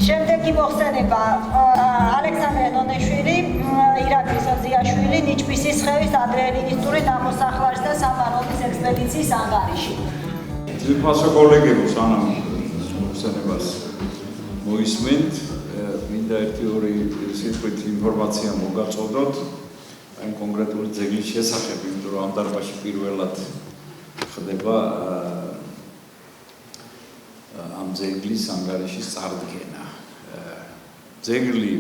შემდეგი მოხსენება ალექსანდრე ნონეშვილი, ირაკლი სოზიაშვილი, ნიჩბისის ხევის ადრეალინისტური ნამოსახლარის და სამაროვნის ექსპედიციის ანგარიში. ძვირფასო კოლეგებო, სანამ მოხსენებას მოისმენთ, მინდა ერთი-ორი სიტყვით ინფორმაცია მოგაწოდოთ აი კონკრეტული ძეგლის შესახებ, იმიტომ რომ ამ დარბაზში პირველად ხდება ამ ძეგლის ანგარიშის წარდგენა. ძეგლი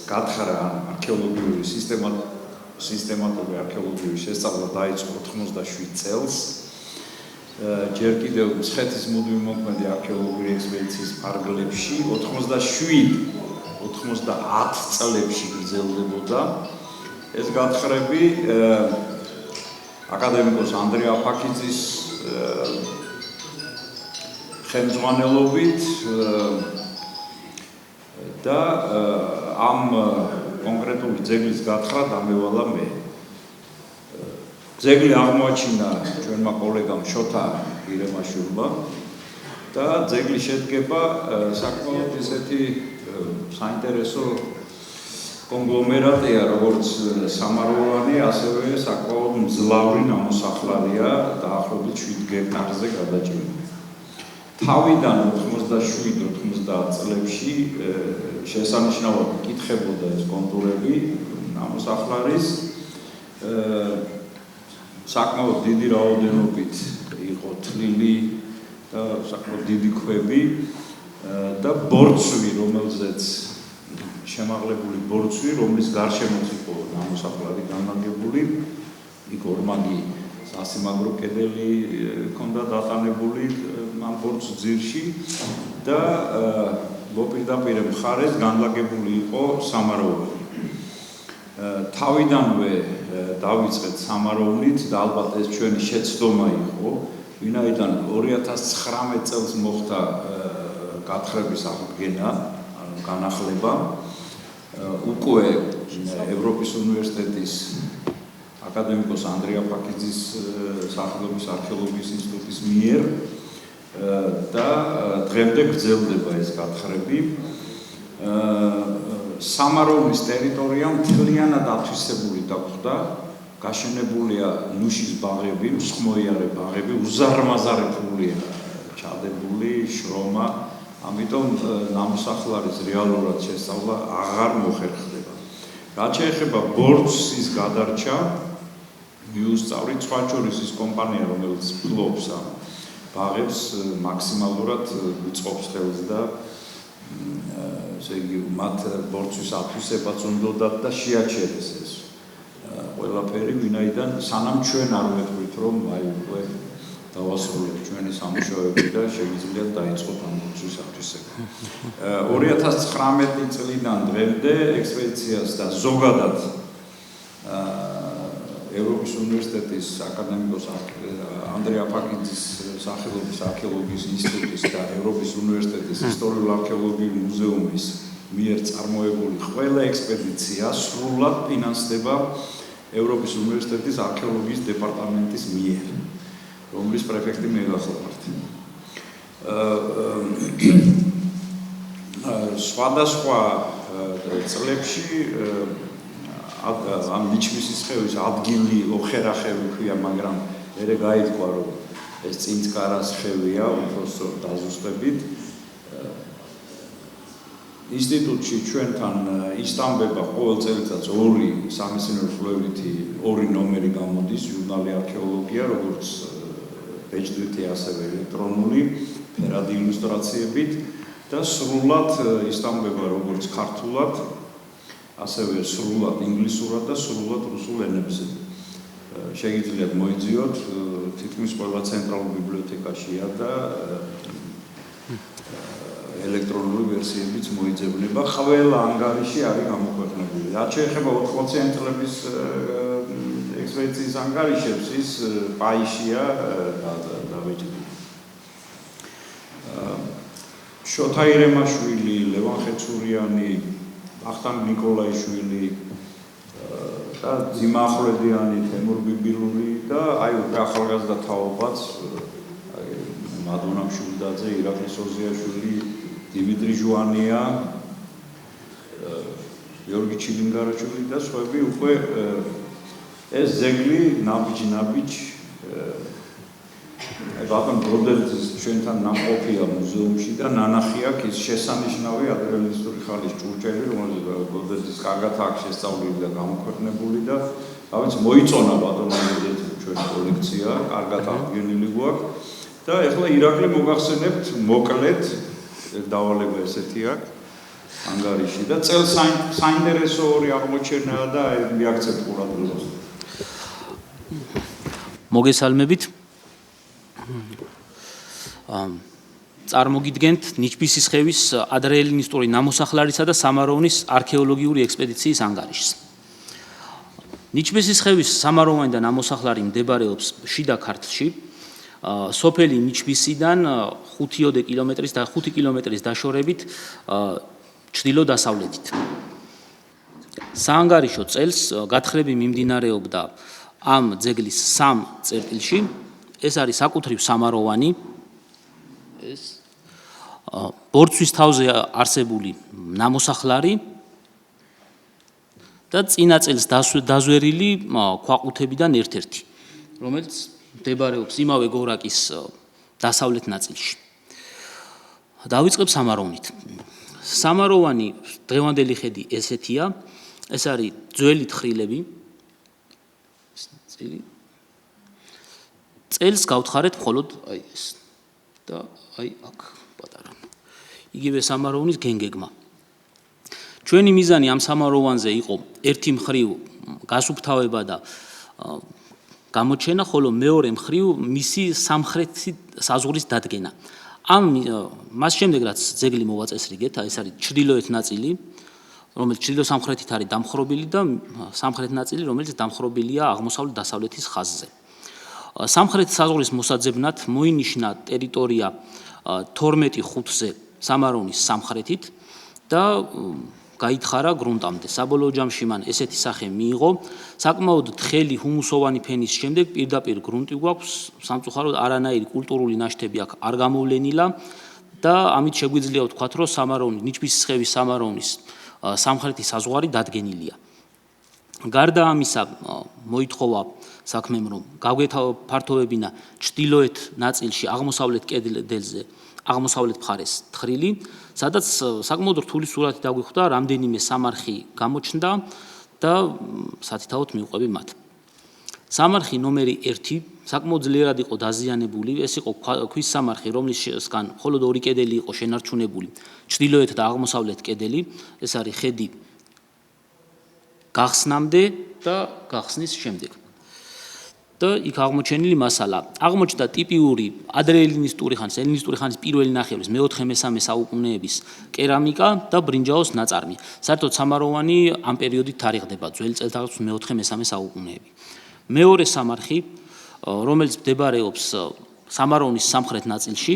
გათხარა არქეოლოგიური სისტემატური არქეოლოგიური შესწავლა დაიწყო 87 წელს. ჯერ კიდევ მცხეთის მუდმივმოქმედი არქეოლოგიური ექსპედიციის ფარგლებში 90 წლებში გრძელდებოდა. ეს გათხრები აკადემიკოს ანდრია აფაქიძის ხელმძღვანელობით და ამ კონკრეტული ძეგლის გათხრა დამევალა მე. ძეგლი აღმოაჩინა ჩვენმა კოლეგამ შოთა ირემაშვილმა და ძეგლი შედგება საკმაოდ ისეთი საინტერესო კონგლომერატია, როგორც სამაროვანი, ასევე საკმაოდ მძლავრი ნამოსახლარია დაახლოებით 7 გექტარზე გადაჭიმული. თავიდან 87-90 წლებში შესანიშნავად კითხებოდა ეს კონტურები ნამოსახლარის. საკმაოდ დიდი რაოდენობით იყო თლილი და საკმაოდ დიდი ქვები და ბორცვი, რომელზეც შემაღლებული ბორცვი, რომლის გარშემოც იყო ნამოსახლარი განლაგებული, იქ ორმაგი სასიმაგრო კედელი ჰქონდა დატანებული ამ ბორცვ ძირში და მოპირდაპირე მხარეს განლაგებული იყო სამაროვანი. თავიდანვე დავიწყეთ სამაროვნით და ალბათ ეს ჩვენი შეცდომა იყო, ვინაიდან 2019 წელს მოხდა გათხრების აღდგენა, განახლება. უკვე ევროპის უნივერსიტეტის აკადემიკოს ანდრია აფაქიძის სახელობის არქეოლოგიის ინსტიტუტის მიერ და დღემდე გრძელდება ეს გათხრები. სამაროვნის ტერიტორია მთლიანად ათვისებული დაგვხდა, გაშენებულია ნუშის ბაღები, მსხმოიარე ბაღები, უზარმაზარებულია ჩადებული შრომა, ამიტომ ნამოსახლარის რეალურად შესწავლა აღარ მოხერხდება. რაც შეეხება ბორცვის გადარჩა, მიუსწავლით სხვა შორის ის კომპანია, რომელიც ფლობს ამ ბაღებს, მაქსიმალურად უწყობს ხელს და ესე იგი მათ ბორცვის ათვისებაც უნდათ და შეაჩერეს ეს ყველაფერი, ვინაიდან სანამ ჩვენ არ ვეთქვით, რომ აი უკვე დავასრულებთ ჩვენი სამუშაოები და შეგვიძლია დაიწყოთ ამ ბორცვის ათვისება. 2019 წლიდან დღემდე ექსპედიციას და ზოგადად ევროპის უნივერსიტეტის აკადემიკოს ანდრია აფაქიძის სახელობის არქეოლოგიის ინსტიტუტის და ევროპის უნივერსიტეტის ისტორიულ-არქეოლოგიური მუზეუმის მიერ წარმოებული ყველა ექსპედიცია სრულად ფინანსდება ევროპის უნივერსიტეტის არქეოლოგიის დეპარტამენტის მიერ, რომლის პრეფექტი მე ვახლებთ. სხვადასხვა წლებში ამ ნიჩბისის ხევის ადგილი ოხერახევი ქვია, მაგრამ მერე გაითქვა, რომ ეს წინწკარას ხევია, უბრალოდ დაზუსტებით. ინსტიტუტში ჩვენთან ისტამბება ყოველ წელიწადს ორი სამეცნიერო კვლევითი ორი ნომერი გამოდის, ჟურნალი არქეოლოგია, როგორც ბეჭდვითი, ასევე ელექტრონული, ფერადი ილუსტრაციებით და სრულად ისტამბება როგორც ქართულად, ასევე სრულად ინგლისურად და სრულად რუსულ ენებზე. შეგიძლიათ მოიძიოთ, თითქმის ყველა ცენტრალურ ბიბლიოთეკაშია და ელექტრონული ვერსიებიც მოიძებნება. ყველა ანგარიში არის გამოქვეყნებული. რაც შეეხება 80-იანი წლების ექსპედიციის ანგარიშებს, ის პაიშია დავეჭდილი. შოთა ირემაშვილი, ლევან ხეცურიანი, ვახტანგ ნიკოლაიშვილი და ძიმა ახვლედიანი, თემურ ბიბილური და აი უკვე ახალგაზრდა თაობაც მადონა მშვილდაძე, ირაკლი სოზიაშვილი, დიმიტრი ჟუანია, გიორგი ჩილინგარაშვილი და სხვები უკვე ეს ზეგლი ნაბიჯ ბატონ ბროდერძის ჩვენთან ნამყოფია მუზეუმში და ნანახი აქვს ის შესანიშნავი ადრეალისტური ხალის ჭურჭელი, რომელიც ბროდერძის კარგად აქვს შესწავლილი და გამოქვეყნებული და თავიც მოიწონა ბატონ ბროდერძის ჩვენი კოლექცია, კარგად აღდგენილი გვაქვს და ეხლა ირაკლი მოგახსენებთ მოკლედ დავალება ესეთი აქვს ანგარიში და წელს საინტერესო ორი აღმოჩენაა და მიაქცევთ ყურადღებას. მოგესალმებით. წარმოგიდგენთ ნიჩბისის ხევის ადრეელინისტური ნამოსახლარისა და სამაროვნის არქეოლოგიური ექსპედიციის ანგარიშს. ნიჩბისის ხევის სამაროვანი და ნამოსახლარი მდებარეობს შიდა ქართლში, სოფელი ნიჩბისიდან 5 კილომეტრის დაშორებით ჩრდილო-დასავლეთით. საანგარიშო წელს გათხრები მიმდინარეობდა ამ ძეგლის 3 წერტილში. ეს არის საკუთრივ სამაროვანი, ეს ბორცვის თავზე არსებული ნამოსახლარი და წინა წელს დაზვერილი ქვაყუთებიდან ერთ-ერთი, რომელიც მდებარეობს იმავე გორაკის დასავლეთ ნაწილში. დავიწყებ სამაროვნით. სამაროვანი დღევანდელი ხედი ესეთია, ეს არის ძველი თხრილები. წელს გავთხარეთ მხოლოდ აი ეს და აი აქ პატარა. იგივე სამაროვნის გენგეგმა. ჩვენი მიზანი ამ სამაროვანზე იყო ერთი მხრივ გასუფთავება და გამოჩენა, ხოლო მეორე მხრივ მისი სამხრეთი საზღვრის დადგენა. მას შემდეგ რაც ძეგლი მოვაწესრიგეთ, ეს არის ჩრდილოეთ ნაწილი, რომელიც ჩრდილო-სამხრეთით არის დამხრობილი და სამხრეთ ნაწილი, რომელიც დამხრობილია აღმოსავლეთ-დასავლეთის ხაზზე. სამხრეთ საზღვრის მოსაძებნად მოინიშნა ტერიტორია 12 ხუთზე სამაროვნის სამხრეთით და გაითხარა გრუნტამდე. საბოლოო ჯამში მან ესეთი სახე მიიღო. საკმაოდ თხელი ჰუმუსოვანი ფენის შემდეგ პირდაპირ გრუნტი გვაქვს, სამწუხაროდ არანაირი კულტურული ნაშთები აქ არ გამოვლენილა და ამით შეგვიძლია ვთქვათ, რომ სამაროვნის ნიჩბისის ხევის სამაროვნის სამხრეთი საზღვარი დადგენილია. გარდა ამისა მოითხოვა საქმემ, რომ გავგეფართოვებინა ჩრდილოეთ ნაწილში აღმოსავლეთ კედელზე აღმოსავლეთ მხარეს თხრილი, სადაც საკმაოდ რთული სურათი დაგვიხვდა, რამდენიმე სამარხი გამოჩნდა და სათითაოდ მივყვები მათ. სამარხი ნომერი 1 საკმაოდ ძლიერად იყო დაზიანებული, ეს იყო ქვის სამარხი, რომლისგან მხოლოდ ორი კედელი იყო შენარჩუნებული, ჩრდილოეთ და აღმოსავლეთ კედელი, ეს არის ხედი გახსნამდე და გახსნის შემდეგ. და იქ აღმოჩენილი მასალა. აღმოჩნდა ტიპიური ადრეელინისტური ხანის, ელინისტური ხანის პირველი ნახევრის მე-4-მე-3 საუკუნეების კერამიკა და ბრინჯაოს ნაწარმი. საერთოდ სამაროვანი ამ პერიოდით თარიღდება, ძველი წელთაღრიცხვის მე-4-მე-3 საუკუნეები. მეორე სამარხი, რომელიც მდებარეობს სამაროვნის სამხრეთ ნაწილში,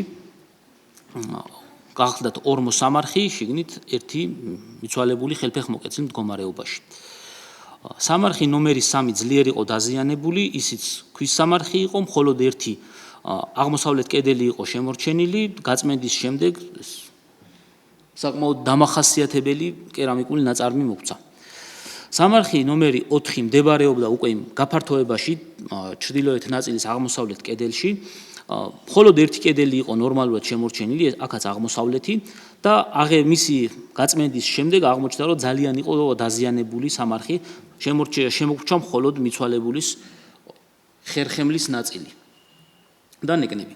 გახლდათ ორმო სამარხი, შიგნით ერთი მიცვალებული ხელფეხმოკეცილი მდგომარეობაში. სამარხი ნომერი 3 ძლიერ იყო დაზიანებული, ისიც ქვის სამარხი იყო, მხოლოდ ერთი აღმოსავლეთ კედელი იყო შემორჩენილი, გაწმენდის შემდეგ საკმაოდ დამახასიათებელი კერამიკული ნაწარმი მოგვცა. სამარხი ნომერი 4 მდებარეობდა უკვე იმ გაფართოებაში, ჩრდილოეთ ნაწილის აღმოსავლეთ კედელში. მხოლოდ ერთი კედელი იყო ნორმალურად შემორჩენილი, აქაც აღმოსავლეთი და მისი გაწმენდის შემდეგ აღმოჩნდა, რომ ძალიან იყო დაზიანებული სამარხი, შემოგრჩა მხოლოდ მიცვალებულის ხერხემლის ნაწილი და ნეკნები.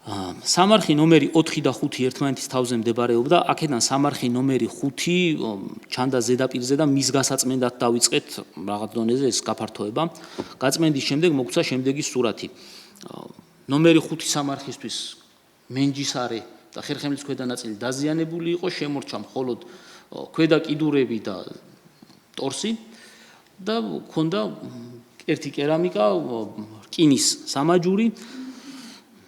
სამარხი ნომერი 4 და 5 ერთმანეთის თავზე მდებარეობდა, აქედან სამარხი ნომერი 5 ჩანდა ზედაპირზე და მის გასაწმენდად დავიწყეთ რაღაც დონეზე ეს გაფართოება. გაწმენდის შემდეგ მოგცა შემდეგი სურათი. ნომერი 5 სამარხისთვის მენჯისარე და ხერხემლის ქვედა ნაწილი დაზიანებული იყო, შემორჩა მხოლოდ ქვედა კიდურები და ტორსი და ჰქონდა ერთი კერამიკა, რკინის სამაჯური,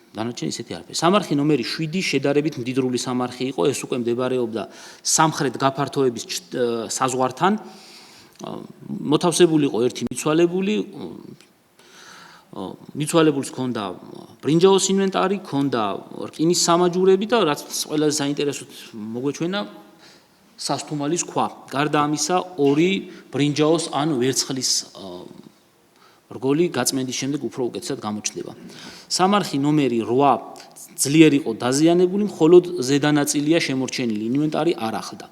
დანარჩენი ისეთი არაფერი. სამარხი ნომერი 7 შედარებით მდიდრული სამარხი იყო, ეს უკვე მდებარეობდა სამხრეთ გაფართოების საზღვართან. მოთავსებული იყო ერთი მიცვალებული, მიცვალებულს ჰქონდა ბრინჯაოს ინვენტარი, ჰქონდა რკინის სამაჯურები და რაც ყველაზე საინტერესოდ მოგვეჩვენა სასთუმალის ქვა. გარდა ამისა, 2 ბრინჯაოს ან ვერცხლის რგოლი გაწმენდის შემდეგ უფრო უკეთესად გამოჩნდება. სამარხი ნომერი 8 ძლიერ იყო დაზიანებული, მხოლოდ ზედანაწილია შემორჩენილი, ინვენტარი არ ახლდა.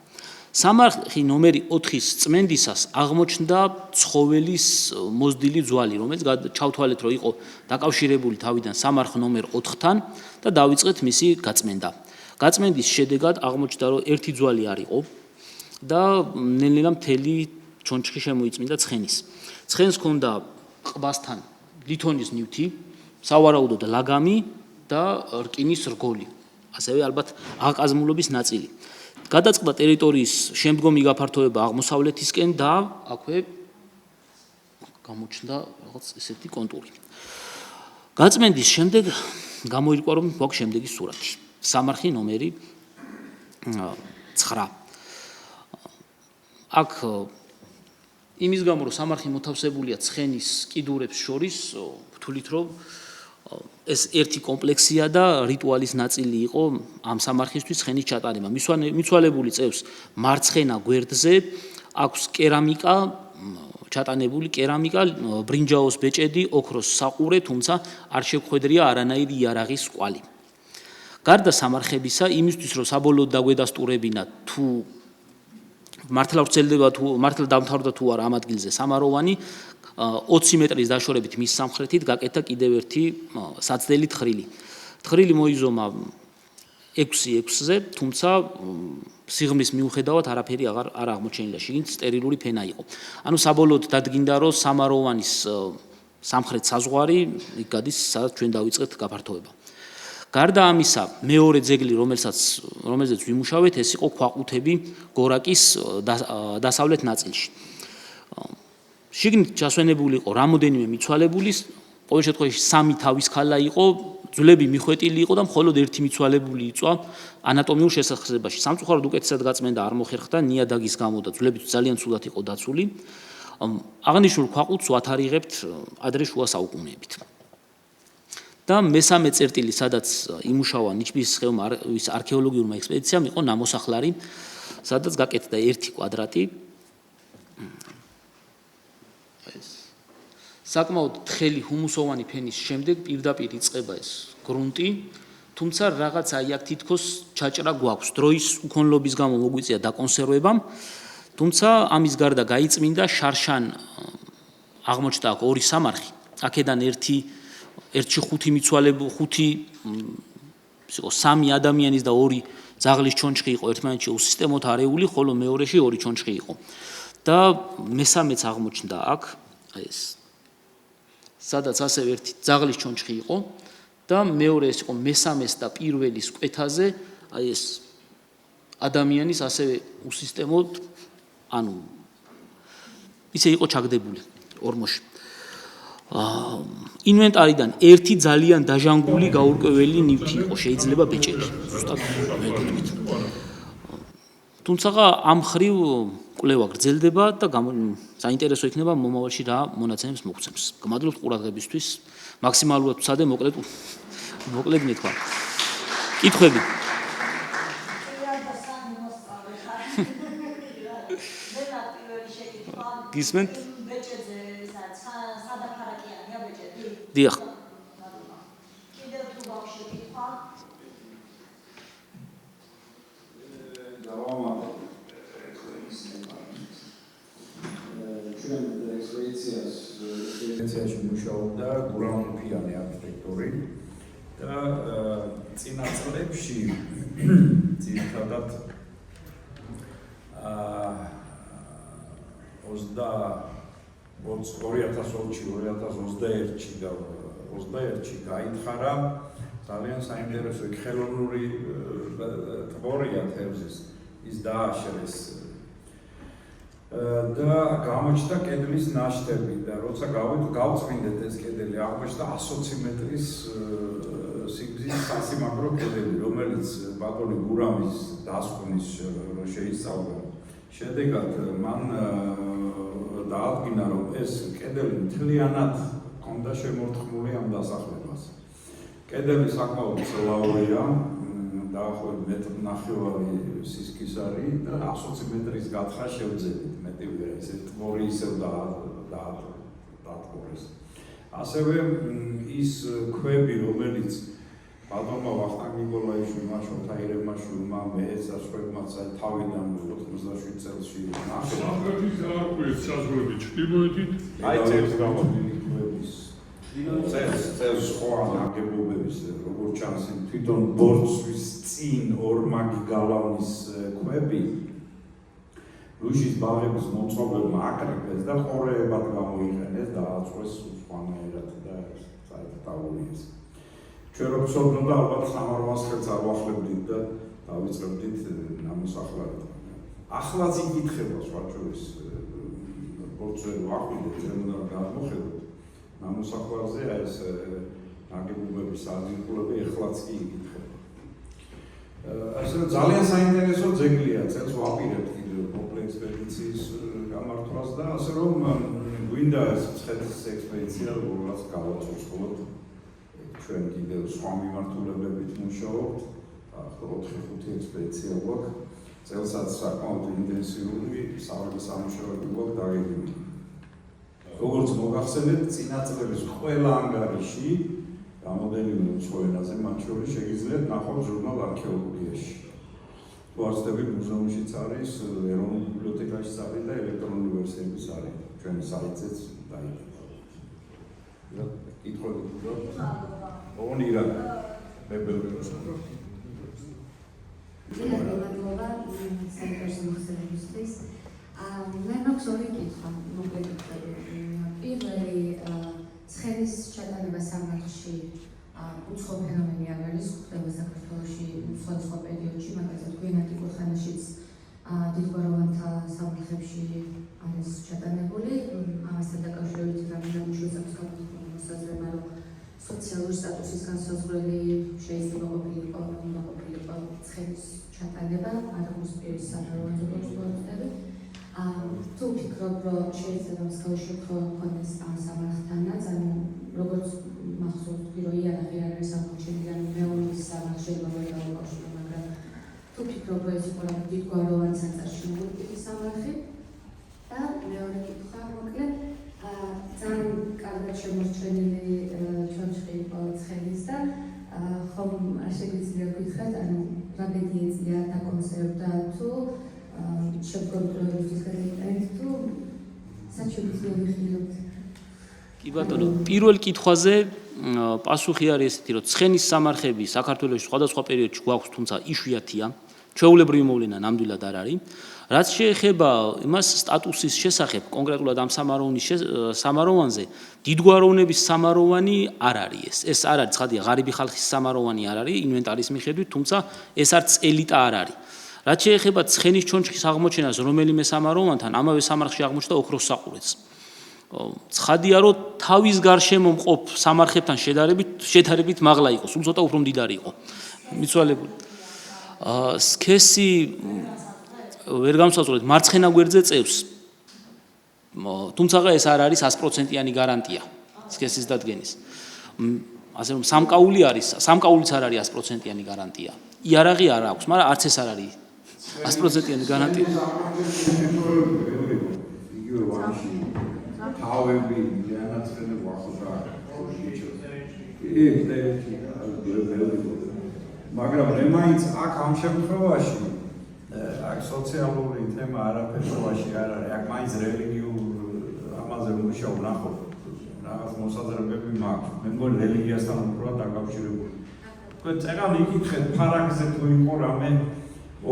სამარხი ნომერი 4-ის წმენდისას აღმოჩნდა ცხოველის მოზრდილი ძვალი, რომელიც ჩავთვალეთ, რომ იყო დაკავშირებული თავიდან სამარხ ნომერ 4-თან და დავიწყეთ მისი გაწმენდა. გაწმენდის შედეგად აღმოჩნდა, რომ ერთი ძვალი არ იყო და ნელ-ნელა მთელი ჩონჩხი შემოიწმინდა ცხენის. ცხენს ჰქონდა ყბასთან ლითონის ნივთი, სავარაუდოდ ლაგამი და რკინის რგოლი, ასევე ალბათ აღკაზმულობის ნაწილი. გადაწყდა ტერიტორიის შემდგომი გაფართოება აღმოსავლეთისკენ და აქვე გამოჩნდა რაღაც ესეთი კონტური. გაწმენდის შემდეგ გამოირკვა, რომ გვაქვს შემდეგი სურათი. სამარხი ნომერი 9. აქ იმის გამო, რომ სამარხი მოთავსებულია ცხენის კიდურებს შორის, ვთვლით, რომ ეს ერთი კომპლექსია და რიტუალის ნაწილი იყო ამ სამარხისთვის ცხენის ჩატარება. მიცვალებული წევს მარცხენა გვერდზე აქვს კერამიკა, ჩატანებული კერამიკა, ბრინჯაოს ბეჭედი, ოქროს საყურე, თუმცა არ შეგვხვედრია არანაირი იარაღის კვალი. გარდა სამარხებისა, იმისთვის, რომ საბოლოოდ დაგვედასტურებინა თუ მართლა ვრცელდება თუ მართლა დამთავრდა თუ არა ამ ადგილზე სამაროვანი, 20 მეტრის დაშორებით მის სამხრეთით გაკეთა კიდევ ერთი საცდელი თხრილი. თხრილი მოიზომა 6-6-ზე, თუმცა სიღრმის მიუხედავად არაფერი არ აღმოჩენილა, შიგნით სტერილური ფენა იყო. ანუ საბოლოოდ დადგინდა, რომ სამაროვანის სამხრეთ საზღვარი იქ გადის, სადაც ჩვენ დავიწყეთ გაფართოება. გარდა ამისა, მეორე ძეგლი, რომელზეც ვიმუშავეთ, ეს იყო ქვაყუთები გორაკის დასავლეთ ნაწილში. შიგნით ჩასვენებული იყო რამოდენიმე მიცვალებულის, ყოველ შემთხვევაში 3 თავის ქალა იყო, ძვლები მიხვეტილი იყო და მხოლოდ ერთი მიცვალებული იწვა ანატომიურ შესახებაში. სამწუხაროდ უკეთესად გაწმენდა არ მოხერხდა ნიადაგის გამო და ძვლები ძალიან ცუდად იყო დაცული. აღნიშნულ ქვაყუთს ვათარიღებთ ადრე შუა საუკუნეებით. და მესამე წერტილი, სადაც იმუშავა ნიჩბის სხეულის არქეოლოგიურმა ექსპედიციამ, იყო ნამოსახლარი, სადაც გაკეთდა ერთი კვადრატი. საკმაოდ თხელი ჰუმუსოვანი ფენის შემდეგ პირდაპირ იწყება ეს გრუნტი, თუმცა რაღაც აი აქ თითქოს ჩაჭრა გვაქვს. დროის უქონლობის გამო მოგვიწია დაკონსერვებამ, თუმცა ამის გარდა გაიწმინდა შარშან აღმოჩნდა აქ 2 სამარხი, აქედან ერთში 5 მიცვალებული, 5 იყო 3 ადამიანის და 2 ძაღლის ჩონჩხი იყო ერთმანეთში უსისტემოდ არეული, ხოლო მეორეში 2 ჩონჩხი იყო. და მესამეც აღმოჩნდა აქ, აი ეს სადაც ასევე ერთი ძაღლის ჩონჩხი იყო და მეორე ეს იყო მესამეს და პირველის კვეთაზე, აი ეს ადამიანის ასევე უსისტემოდ, ანუ ისე იყო ჩაგდებული ორმოში. ინვენტარიდან ერთი ძალიან დაჟანგული გაურკვეველი ნივთი იყო, შეიძლება ბეჭედი, ზუსტად მეგობრით. თუმცა ამ ხრივ კვლევა გრძელდება და საინტერესო იქნება მომავალში რა მონაცემებს მოგცემს. გმადლობთ ყურადღებისთვის, მაქსიმალურად ვცადე, მოკლედ მეთქვა. კითხვები? გისმენთ? ბეჭედზე სადაფარაკიანია ბეჭედი? დიახ. კიდევ თუ გაქვს შეკითხვა? ჩვენ ექსპედიციაში მუშაობდა გურამ ფიანი არქიტექტორი და წინა წლებში ძირითადად 2020-2021-ში და 21-ში გაითხარა ძალიან საინტერესო ხელოვნური თეორია თევზის ის დააშრეს და გამოჩნდა კედლის ნაშთები და როცა გავწმინდეთ ეს კედელი აღმოჩნდა 120 მეტრის სიგრძის სასიმაგრო კედელი რომელიც ბატონი გურამის დასკვნის შეისწავლა შედეგად მან დაადგინა რომ ეს კედელი მთლიანად ჰქონდა შემორტყმული ამ დასახლებას კედელი საკმაოდ ცელაურია დაახლოებით 1.5 მეტრი სისქის არის და 120 მეტრის გათხა შევძებით მეტი ვერა ესე თმორი ისევ დაათბორეს ასევე ის ქვები რომელიც ბატონმა ვახტანგ ნიკოლაიშვილმა შოთა ირემაშვილმა მე სასწრებმაც თავიდან 87 წელსში ნახე სამხრეთის არკვევით საზღვრები ჩრდილოეთით აი წელს გამოდი ქვების წელს სხვა ნაგებობების როგორც ჩანს თვითონ ბორცვის წინ ორმაგი გალავნის ქვები რუჟის ბაღების მომწყობელმა აკრეფეს და ყორეებად გამოიყენეს და აწვეს სხვანაირად და საერთოდ დაულიეს ჩვენ რო ვცოდნოდა ალბათ სამაროვანს ხელს არ ვახლებდით და დავიწყებდით ნამოსახლარად. ახლაც იკითხება სხვა ჩვენის ბორცვები ვახვიდეთ ზემოდან გადმოხედოთ ნამოსახლარზე აი ეს ნაგებობების აღიარებები ახლაც კი იკითხება. ასე რომ ძალიან საინტერესო ძეგლია წელს ვაპირებთ კიდევ მოკლე ექსპედიციის გამართვას და ასე რომ გვინდა ეს მცხეთის ექსპედიცია როგორც გავაწუხოთ ჩვენ კიდევ სხვა მიმართულებებით მუშაობთ, ახლა 4-5 ექსპედიცია გვაქვს, წელსაც საკმაოდ ინტენსიური სამუშაოები გვაქვს დაგეგმილი. როგორც მოგახსენებთ, წინა წლების ყველა ანგარიში რამოდენიმე უცხო ენაზე, მათ შორის შეგიძლიათ ნახოთ ჟურნალ არქეოლოგიაში. თუ არსდები მუზეუმშიც არის, ეროვნულ ბიბლიოთეკაშიც არის და ელექტრონული ვერსიებიც არის. ჩვენი საიტზეც დაიკითხა. კითხოთ ონირა მებელროს მადლობა საერთაშორისო მოხსენებისთვის. მე მაქვს ორი კითხვა, მოკლედ. პირველი ცხენის ჩატანება სამარხში უცხო ფენომენი არ არის, ხდება საქართველოში სხვადასხვა პერიოდში, მაგალითად გვიანდელ ხანაშიც დიდგვაროვანთა სამარხებში არის ჩატანებული. ამასთან დაკავშირებით რამდენიმე შეცდომას მოსაზრება რომ სოციალური სტატუსის განსაზღვრელი შეიძლება ყოფილიყო, უნდა ყოფილიყო ცხენის ჩატანება, ადამიანის პირის სამაროვანზე განსხვავებული. თუ ვფიქრობ, რომ შეიძლება მსგავსი უფრო ქონდეს ამ სამარხთანაც, ანუ როგორც მახსოვს, რომ იარაღი არ არის აღმოჩენილი, ან მეორის სამარხი შეიძლება დაუკავშირო, მაგრამ თუ ვფიქრობ, რომ ეს იყო დიდგვაროვან საწარში მოგებული სამარხი და მეორე კითხვა მოკლედ ძალიან კარგად შემორჩენილი ჩონჩხი იყო ცხენის და ხომ არ შეგვიძლია გითხრათ, ანუ რა ბედი ეწია დაკონსერვდა თუ შეგვიძლია გადაიტანეთ თუ საჩუქრია ვიხილოთ. კი ბატონო, პირველ კითხვაზე პასუხი არის ესეთი, რომ ცხენის სამარხები საქართველოს სხვადასხვა პერიოდში გვაქვს, თუმცა იშვიათია. ჩვეულებრივი მოვლენა ნამდვილად არ არის. რაც შეეხება იმას სტატუსის შესახებ, კონკრეტულად ამ სამაროვანზე, დიდგვაროვნების სამაროვანი არ არის. ეს არ არის, ცხადია, ღარიბი ხალხის სამაროვანი არ არის ინვენტარის მიხედვით, თუმცა ეს არც ელიტა არ არის. რაც შეეხება ცხენის ჩონჩხის აღმოჩენას რომელიმე სამაროვანთან, ამავე სამარხში აღმოჩნდა ოქროს საყურეც. ცხადია, რომ თავის გარშემო მყოფ სამარხებთან შედარებით მაღლა იყო, სულ ცოტა უფრო მდიდარი იყო. მიცვალებული. სქესი ვერ გამსაზღვრეთ მარცხენა გვერდზე წევს. თუმცა ეს არ არის 100%-იანი გარანტია სქესის დადგენის. ასე რომ სამკაული არის, სამკაულიც არ არის 100%-იანი გარანტია. იარაღი არ აქვს, მაგრამ არც ეს არ არის 100%-იანი გარანტია. თავები განაცხადი ვახუშა მაგრამ მე მაინც აქ ამ შემთხვევაში აქ სოციალური თემა არაფერში არ არის აქ მაინც რელიგიურ ამაზე მუშაობ ნახო რაღაც მოსაზრებები მაქვს მე მგონი რელიგიასთან უფრო დაკავშირებული თქვენ წერალ იკითხეთ ფარაგზე თუ იყო რამე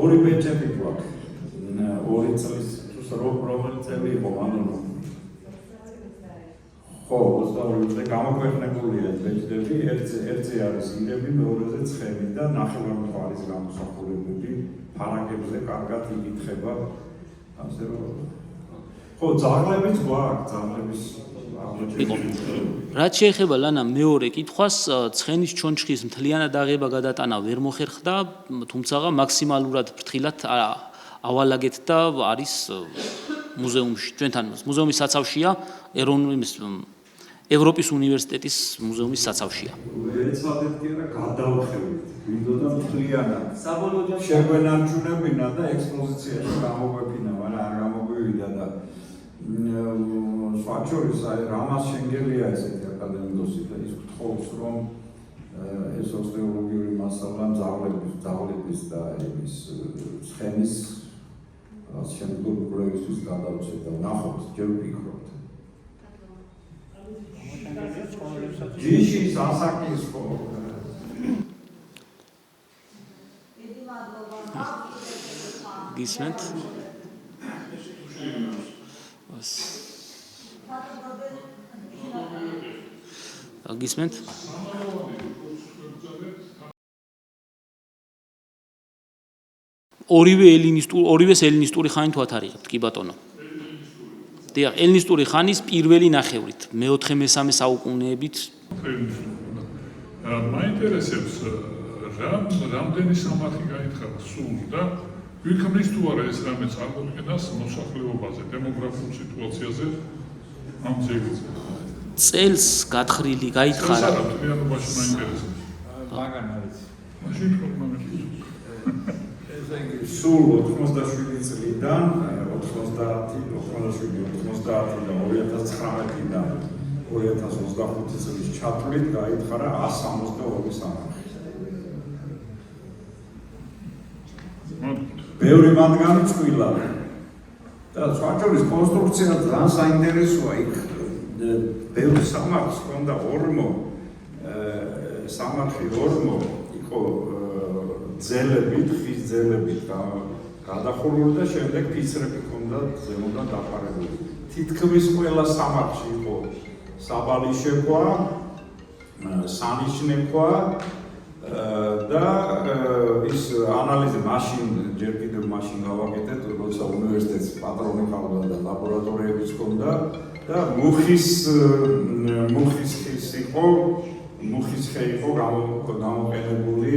ორი ბეჭები გვაქვს ორი წლის რომელი წელი იყო ანუ ხო 22 წელი გამოქვეყნებულია ბეჭდები ერთზე არის ირები მეორეზე ცხენი და ნახევარმთვარე არის გამოსახულებები ფარაგებზე კარგად იკითხება ასე რომ ხო ძაღლებიც გვაქვს ძაღლების რაც შეეხება ლანა მეორე კითხვას ცხენის ჩონჩხის მთლიანად აღება გადატანა ვერ მოხერხდა თუმცა მაქსიმალურად ფრთხილად ავალაგეთ და არის მუზეუმში ჩვენთან მუზეუმის საცავშია ევროპის უნივერსიტეტის მუზეუმის საცავშია ეცადეთ კი არა გადავხევით ვინდოდა მთლიანად შეგვენარჩუნებინა და ექსპოზიციაში გამოგვეფინა მაგრამ არ გამოგვივიდა და სვაჩორის რამას შენგელია ესეთი აკადემიკოსი და ის გთხოვს რომ ეს ოსტეოლოგიური მასალა ძაღლების და ის ცხენის შემდგომ პროექტის გადავწყვეტ და ნახოთ ჯერ ვფიქრობთ ჯიში სასაკის ხო გისმენთ გისმენთ ორივეს ელინისტური ხანით ვათარიღებთ კი ბატონო დიახ ელინისტური ხანის პირველი ნახევრით მე-4-მე-3 საუკუნეებით მაინტერესებს რამდენი სამართი გაითხარა სულ და ვიქმნის თუ არა ეს რამე წარმოქმნას მოსახლეობაზე დემოგრაფიულ სიტუაციაზე ამ ძეგლზე წელს გათხრილი გაითხარა მთლიანობაში მაინტერესებს მაგან არის მაშინ თქმა სულ 87 წლიდან 90 და 2019-დან 2025 წლის ჩათვლით გაითხარა 162 სამარხი. ბევრი მათგანი წვილა. და სვაჩორის კონსტრუქცია ძალიან საინტერესოა იქ ბევრი სამარხს ჰქონდა ორმო სამარხი ორმო იყო ძელებით, ხის ძელებით გადახურული და შემდეგ ფიცრები ჰქონდა ზემოდან დაფარებული. თითქმის ყველა სამარხში იყო საბალიშეკვა, სანიშნეკვა და ის ანალიზი მაშინ ჯერ კიდევ მაშინ გავაკეთეთ, როცა უნივერსიტეტის პატრონი ყავდა და ლაბორატორიებიც ჰქონდა და მუხის ხის იყო, მუხის ხე იყო გამოყენებული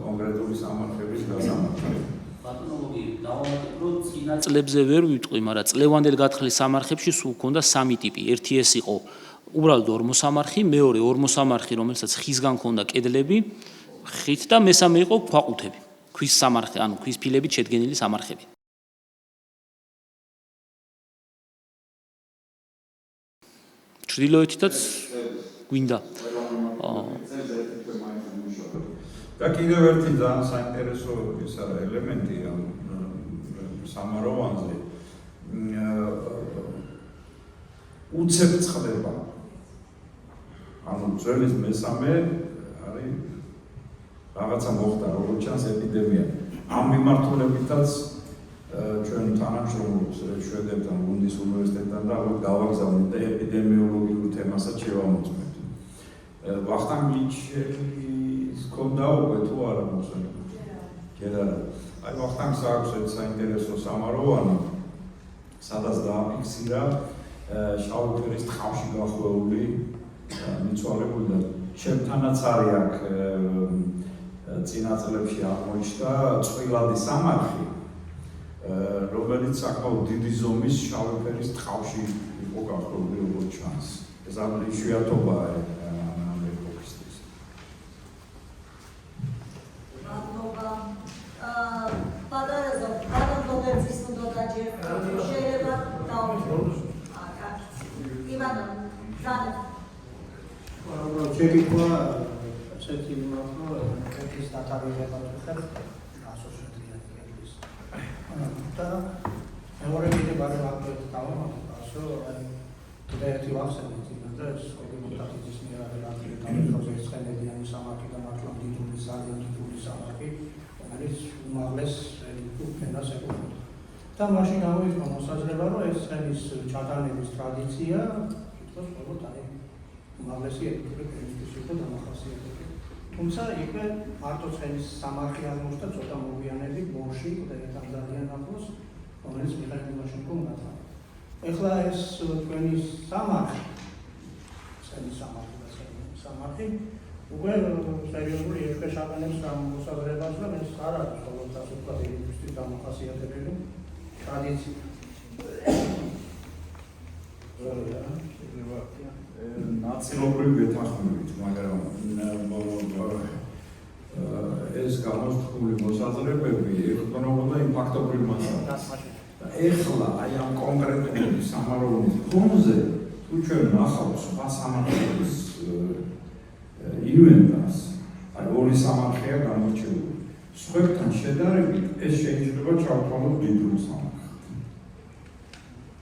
კონკრეტული სამარხების გასამართად. ბატონო, დავამატებთ, წინა წლებზე ვერ ვიტყვი, მაგრამ წლევანდელ გათხრილ სამარხებში სულ ჰქონდა სამი ტიპი. ერთი ეს იყო უბრალოდ ორმოსამარხი, მეორე ორმოსამარხი, რომელსაც ხისგან ჰქონდა კედლები, ხით და მესამე იყო ქვაყუთები. ქვის სამარხი, ანუ ქვის ფილებით შედგენილი სამარხები. ჩრდილოეთითაც გვინდა. და კიდევ ერთი ძალიან საინტერესო ელემენტი ამ სამაროვანზე უცებ წყდება. ანუ ძვლის მესამე არის რაღაცა მოხდა, როგორც ჩანს ეპიდემია. ამ მიმართულებითაც ჩვენ თანამშრომლობს შვედებთან, ლუნდის უნივერსიტეტთან და ალბათ გავაგზავნით და ეპიდემიოლოგიურ თემასაც შევამოწმეთ. ვახტანგ ლიჩელის ჰქონდა უკვე თუ არა მოსვლა? ჯერ არა. აი ვახტანგს აქვს ეს საინტერესო სამაროვანი, სადაც დააფიქსირა შავი ფერის ტყავში გახვეული მიცვალებული და ჩემთანაც არის აქ წინა წლებში აღმოჩნდა წყვილადი სამარხი, რომელიც საკმაოდ დიდი ზომის შავი ფერის ტყავში იყო გახვეული, როგორც ჩანს. ეს არის იშვიათობაა ამ ეპოქისთვის. პატარა ზოგადად მოდერნიზმის უნდა შეიძლება დაუბრუნდეს. შეკითხვა ესეთი იმათო კეთის დათარიღება ვიხარ ასოციაციაში კეთის. და მეორე კიდე ბარემ აკეთებ დავამატო, დღეეთი ვახსენეთ და ეს კომიტეტის მიერ აღიარებული პროცესის ხელმძღვანელი სამართი და მართლაც დიდული ძალიან დიდული სამართი, რომელიც უმაღლეს უფლებას ეკუთვნის. და მაშინ გამოიწყო მოსაზრება, რომ ეს ხელის ჩატანების ტრადიცია თითქოს როგორც არის უმაღლესი ეთიკური პრინციპის და დამახასიათებელი. თუმცა იქ მარტო ხელის სამართი აღმოჩნდა ცოტა მოგვიანებით ბორში და ერთად ძალიან ახლოს, რომელიც მიხაილ ტიმოშენკომ გათხრა. ეხლა ეს თქვენი სამართი, ხელის სამართი და სამართი უკვე სერიოზული ეხება შაბანებს ამ მოსაზრებას, რომ ეს არ არის მხოლოდ დასუფლად ეთნიკური დამახასიათებელი ტრადიცია. ნაწილობრივ ვეთანხმებით, მაგრამ ეს გამოსთქმული მოსაზრებები ეხმარებოდა იმ ფაქტობრივ მასალას. ეხლა აი ამ კონკრეტული სამაროვნის ფონზე თუ ჩვენ ნახავთ სხვა სამართლის ინვენტარს, აი ორი სამარხია გამორჩეული. სხვებთან შედარებით ეს შეიძლება ჩავთვალოთ დიდულ სამარხად.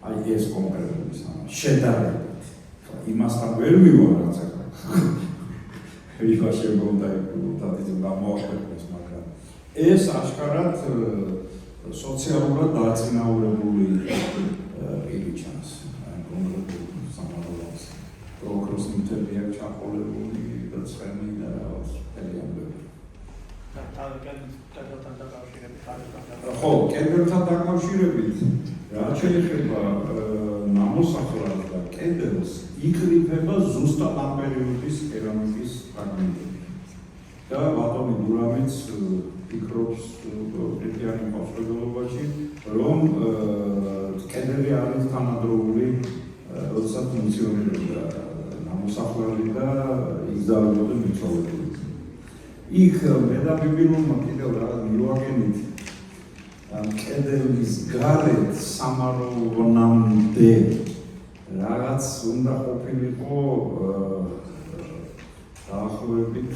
აი ეს კონკრეტული სამარხი შედარებით. იმასთან ვერ მივარ რაც ახლა. ეხლა შემოგდა დადიძე გამოახვეყნეს, მაგრამ ეს აშკარად სოციალურად დაწინაურებული პირი ჩანს. აი კონკრეტულ სამარხს. პროკროს მითები აქვს ჩაყოლებული და ცხენი და რაღაც პერიოდები. ხო, კედელთან დაკავშირებით რაც შეეხება ნამოსახლარს და კედელს, იკრიფება ზუსტად ამ პერიოდის კერამიკის ფრაგმენტები. და ბატონი გურამიც ფიქრობს პრეტიანი მოხსნებობაში, რომ კედელი არის თანადროული, როდესაც ფუნქციონირებდა ნამოსახლარი და იგზავნებოდა მიცხოვრებელი. იქ მე და ბიბილურმა კიდევ რაღაც მივაგენით კედელის გარეთ სამაროვნამდე რაღაც უნდა ყოფილიყო დაახლოებით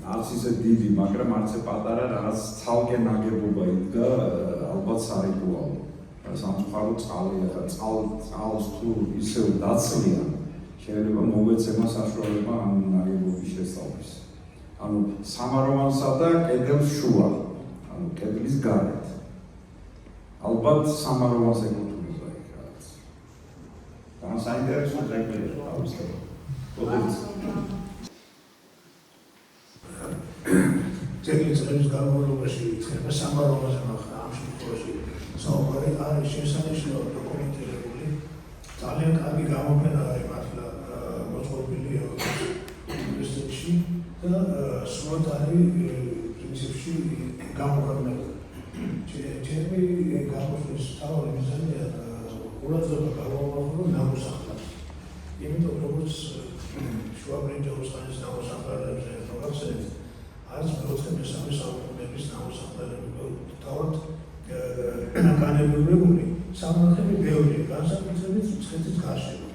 არც ისე დიდი, მაგრამ არც პატარა რაღაც ცალკე ნაგებობა იდგა ალბათ სარიტუალო. სამწუხარო წყალი ახლა წყალს თუ ისევ დაცლიან, შეიძლება მოვეცემა საშუალება ამ ნაგებობის შესწავლის. ანუ სამაროვანსა და კედელს შუა, ანუ კედლის გარეთ. ალბათ სამაროვანს ეკუთვნოდა იქ რაღაც. და საინტერესო ძეგლია თავისთავად. ძეგლის წლების განმავლობაში ითხრება სამაროვანზე მაგრამ ამ შემთხვევაში საუბარი არის შესანიშნავად დოკუმენტირებული. ძალიან კარგი გამოფენა არის მართლა მოწყობილი უნივერსიტეტში და სრულად არის პრინციპში გამოქვეყნებული. ჩემი გამოსვლის თავი მიზანია ყურადღება გავუახო ნამოსახლარს. იმიტომ როგორც შუაბრინჯაოს ხანის ნამოსახლარებზე ვახსენეთ, არც მე-23 საუკუნეების ნამოსახლარები თავად განებრივებული სამარხები ბევრია, განსაკუთრებით მცხეთის გარშემო.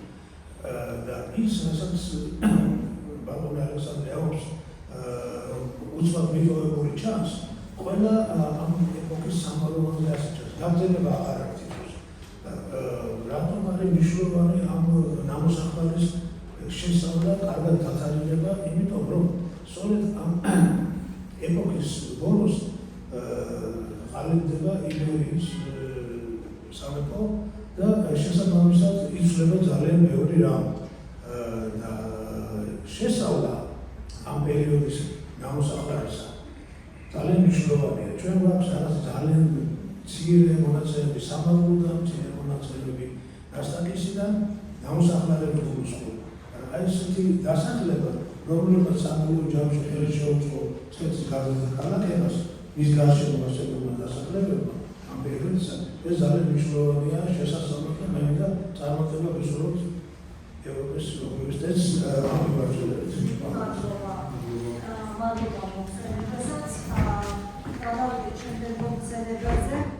და ის, რასაც ბატონ ალექსანდრე აქვს უცბად მიტოვებული ჩანს, ყველა ამ ეპოქის სამაროვანზე ასიჩანს. გაგრძელება აღარ არის თითქოს. რატომ არის მნიშვნელოვანი ამ ნამოსახლარის შესწავლა, კარგად დათარიღება, იმიტომ რომ სწორედ ამ ეპოქის ბოლოს ყალიბდება იბერიის სამეფო და შესაბამისად იცვლება ძალიან ბევრი რამ. და შესწავლა ამ პერიოდის ნამოსახლარისა ძალიან მნიშვნელოვანია. ჩვენ გვაქვს რაღაც ძალიან მცირე მონაცემები სამაგულოდან, მცირე მონაცემები დასტაკისიდან ნამოსახლარების გულისხმობ. აი ესეთი დასახლება, რომელსაც სამაგულო ჯამში ხელი შეუწყო მცხეთის ქალაქებას, მის გარშემო არსებულმა დასახლებებმა ამ პერიოდში ეს ძალიან მნიშვნელოვანია შესაძლებლად და მე მინდა წარმატება ვისურვოთ ევროპის უნივერსიტეტს ამ მიმართულებით. მადლობა მოხსენებასაც. გადავიდეთ შემდეგ მოხსენებაზე.